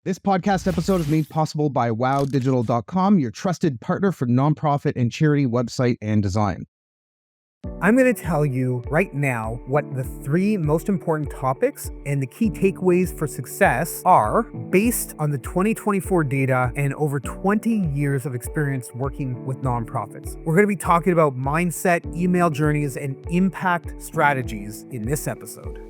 This podcast episode is made possible by wowdigital.com, your trusted partner for nonprofit and charity website and design. I'm going to tell you right now what the 3 most important topics and the key takeaways for success are based on the 2024 data and over 20 years of experience working with nonprofits. We're going to be talking about mindset, email journeys, and impact strategies in this episode.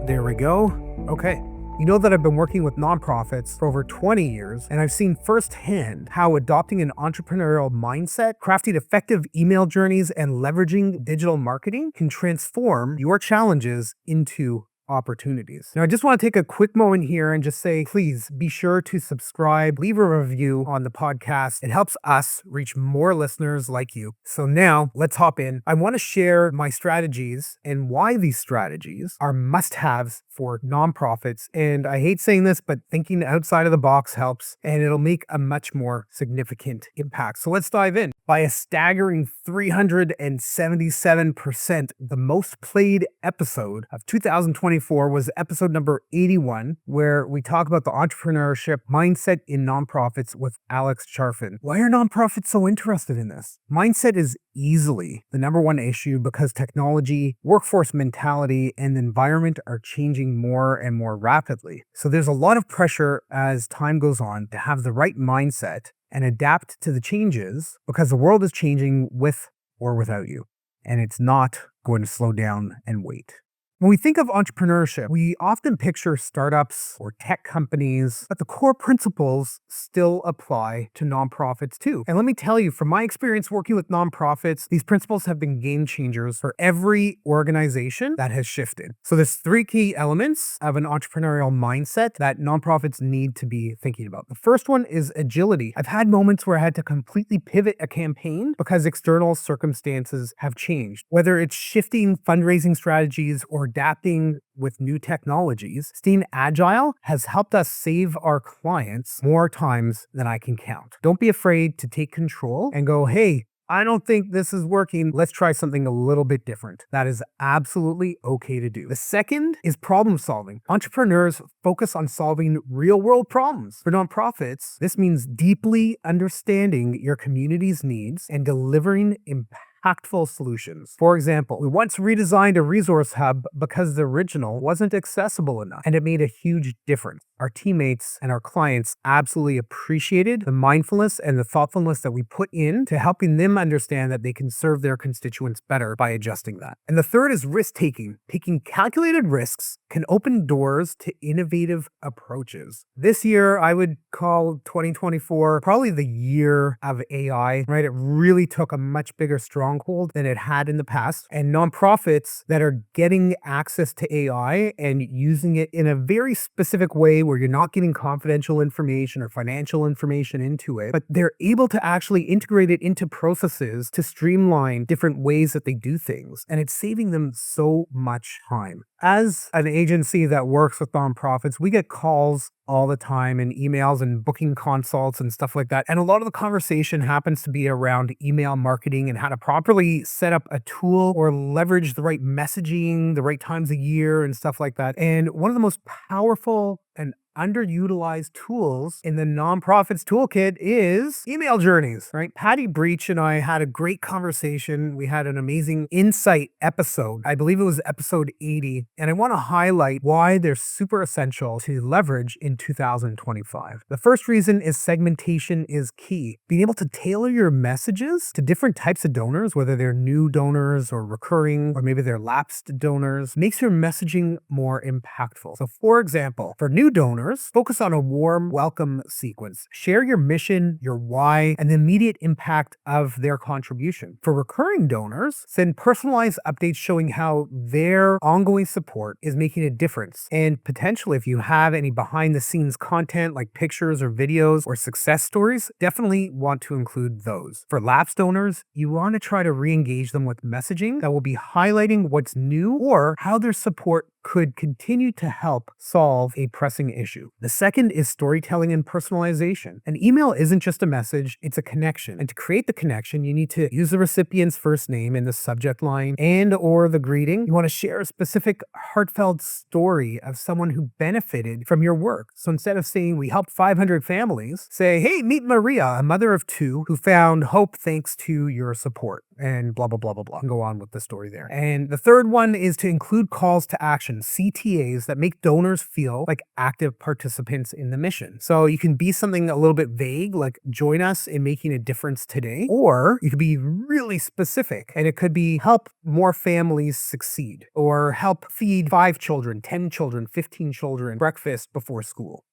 There we go. Okay. You know that I've been working with nonprofits for over 20 years, and I've seen firsthand how adopting an entrepreneurial mindset, crafting effective email journeys, and leveraging digital marketing can transform your challenges into opportunities. Now, I just want to take a quick moment here and just say, please be sure to subscribe, leave a review on the podcast. It helps us reach more listeners like you. So now let's hop in. I want to share my strategies and why these strategies are must-haves for nonprofits. And I hate saying this, but thinking outside of the box helps, and it'll make a much more significant impact. So let's dive in. By a staggering 377%, the most played episode of 2024 was episode number 81, where we talk about the entrepreneurship mindset in nonprofits with Alex Charfin. Why are nonprofits so interested in this? Mindset is easily the number one issue because technology, workforce mentality, and the environment are changing more and more rapidly. So there's a lot of pressure as time goes on to have the right mindset and adapt to the changes because the world is changing with or without you, and it's not going to slow down and wait. When we think of entrepreneurship, we often picture startups or tech companies, but the core principles still apply to nonprofits too. And let me tell you, from my experience working with nonprofits, these principles have been game changers for every organization that has shifted. So there's 3 key elements of an entrepreneurial mindset that nonprofits need to be thinking about. The first one is agility. I've had moments where I had to completely pivot a campaign because external circumstances have changed. Whether it's shifting fundraising strategies or adapting with new technologies, staying agile has helped us save our clients more times than I can count. Don't be afraid to take control and go, hey, I don't think this is working. Let's try something a little bit different. That is absolutely okay to do. The second is problem solving. Entrepreneurs focus on solving real world problems. For nonprofits, this means deeply understanding your community's needs and delivering impactful solutions. For example, we once redesigned a resource hub because the original wasn't accessible enough, and it made a huge difference. Our teammates and our clients absolutely appreciated the mindfulness and the thoughtfulness that we put in to helping them understand that they can serve their constituents better by adjusting that. And the third is risk-taking. Taking calculated risks can open doors to innovative approaches. This year, I would call 2024 probably the year of AI, right? It really took a much bigger stronghold than it had in the past. And nonprofits that are getting access to AI and using it in a very specific way where you're not getting confidential information or financial information into it, but they're able to actually integrate it into processes to streamline different ways that they do things. And it's saving them so much time. As an agency that works with nonprofits, we get calls all the time and emails and booking consults and stuff like that. And a lot of the conversation happens to be around email marketing and how to properly set up a tool or leverage the right messaging, the right times of year and stuff like that. And one of the most powerful and underutilized tools in the nonprofits toolkit is email journeys, right? Patty Breach and I had a great conversation. We had an amazing insight episode. I believe it was episode 80. And I want to highlight why they're super essential to leverage in 2025. The first reason is segmentation is key. Being able to tailor your messages to different types of donors, whether they're new donors or recurring, or maybe they're lapsed donors, makes your messaging more impactful. So for example, for new donors, focus on a warm welcome sequence. Share your mission, your why, and the immediate impact of their contribution. For recurring donors, send personalized updates showing how their ongoing support is making a difference. And potentially, if you have any behind the scenes content like pictures or videos or success stories, definitely want to include those. For lapsed donors, you want to try to re-engage them with messaging that will be highlighting what's new or how their support could continue to help solve a pressing issue. issue. The second is storytelling and personalization. An email isn't just a message, it's a connection. And to create the connection, you need to use the recipient's first name in the subject line and or the greeting. You want to share a specific heartfelt story of someone who benefited from your work. So instead of saying we helped 500 families, say, hey, meet Maria, a mother of 2 who found hope thanks to your support, and blah, blah, blah, blah, blah. And go on with the story there. And the third one is to include calls to action, CTAs, that make donors feel like active participants in the mission. So you can be something a little bit vague, like join us in making a difference today, or you could be really specific, and it could be help more families succeed, or help feed 5 children, 10 children, 15 children breakfast before school.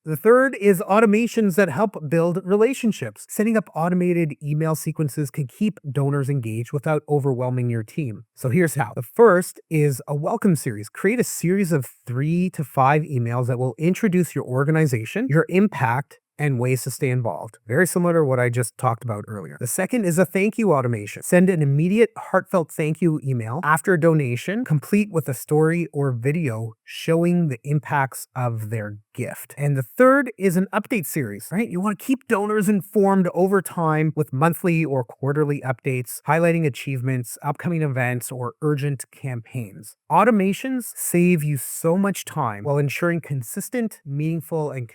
The third is automations that help build relationships. Setting up automated email sequences can keep donors engaged without overwhelming your team. So here's how. The first is a welcome series. Create a series of 3 to 5 emails that will introduce your organization, your impact, and ways to stay involved. Very similar to what I just talked about earlier. The second is a thank you automation. Send an immediate heartfelt thank you email after a donation, complete with a story or video showing the impacts of their gift. And the third is an update series, right? You want to keep donors informed over time with monthly or quarterly updates, highlighting achievements, upcoming events, or urgent campaigns. Automations save you so much time while ensuring consistent, meaningful, and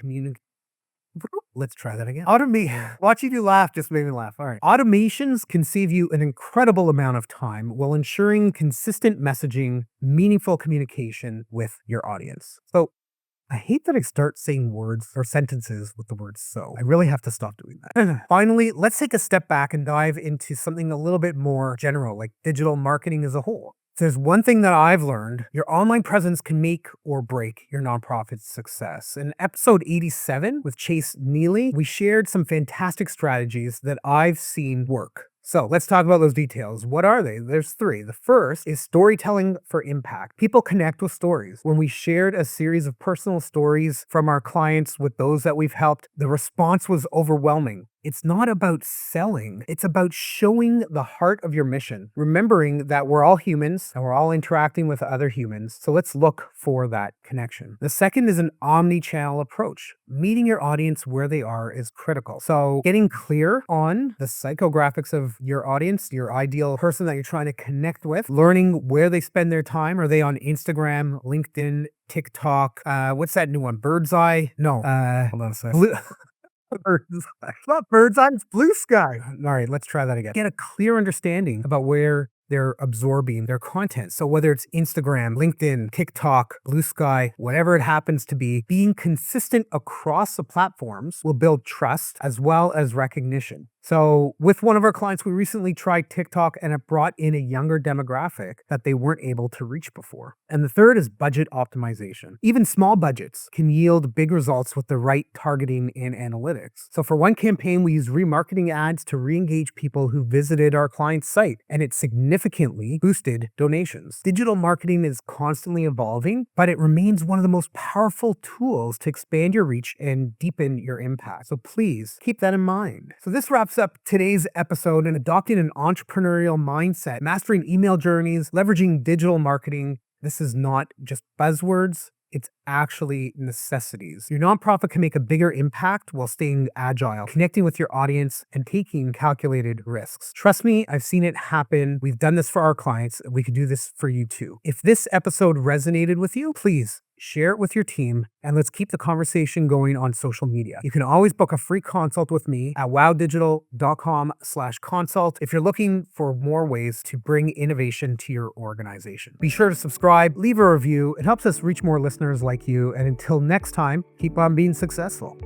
Let's try that again. Watching you laugh just made me laugh. All right. Automations can save you an incredible amount of time while ensuring consistent messaging, meaningful communication with your audience. So I hate that I start saying words or sentences with the word so. I really have to stop doing that. Finally, let's take a step back and dive into something a little bit more general, like digital marketing as a whole. If there's one thing that I've learned, your online presence can make or break your nonprofit's success. In episode 87 with Chase Neely, we shared some fantastic strategies that I've seen work. So let's talk about those details. What are they? There's 3. The first is storytelling for impact. People connect with stories. When we shared a series of personal stories from our clients with those that we've helped, the response was overwhelming. It's not about selling. It's about showing the heart of your mission, remembering that we're all humans and we're all interacting with other humans. So let's look for that connection. The second is an omnichannel approach. Meeting your audience where they are is critical. So getting clear on the psychographics of your audience, your ideal person that you're trying to connect with, learning where they spend their time. Are they on Instagram, LinkedIn, TikTok? What's that new one? Bird's Eye? No. Hold on a second. Not Bird's Eye, it's Blue Sky. All right, let's try that again. Get a clear understanding about where they're absorbing their content. So whether it's Instagram, LinkedIn, TikTok, Blue Sky, whatever it happens to be, being consistent across the platforms will build trust as well as recognition. So with one of our clients, we recently tried TikTok and it brought in a younger demographic that they weren't able to reach before. And the third is budget optimization. Even small budgets can yield big results with the right targeting and analytics. So for one campaign, we used remarketing ads to re-engage people who visited our client's site, and it significantly boosted donations. Digital marketing is constantly evolving, but it remains one of the most powerful tools to expand your reach and deepen your impact. So please keep that in mind. So this wraps up today's episode in adopting an entrepreneurial mindset, mastering email journeys, leveraging digital marketing. This is not just buzzwords. It's actually necessities. Your nonprofit can make a bigger impact while staying agile, connecting with your audience, and taking calculated risks. Trust me, I've seen it happen. We've done this for our clients. We could do this for you too. If this episode resonated with you, please share it with your team, and let's keep the conversation going on social media. You can always book a free consult with me at wowdigital.com/consult if you're looking for more ways to bring innovation to your organization. Be sure to subscribe, leave a review. It helps us reach more listeners like you. And until next time, keep on being successful.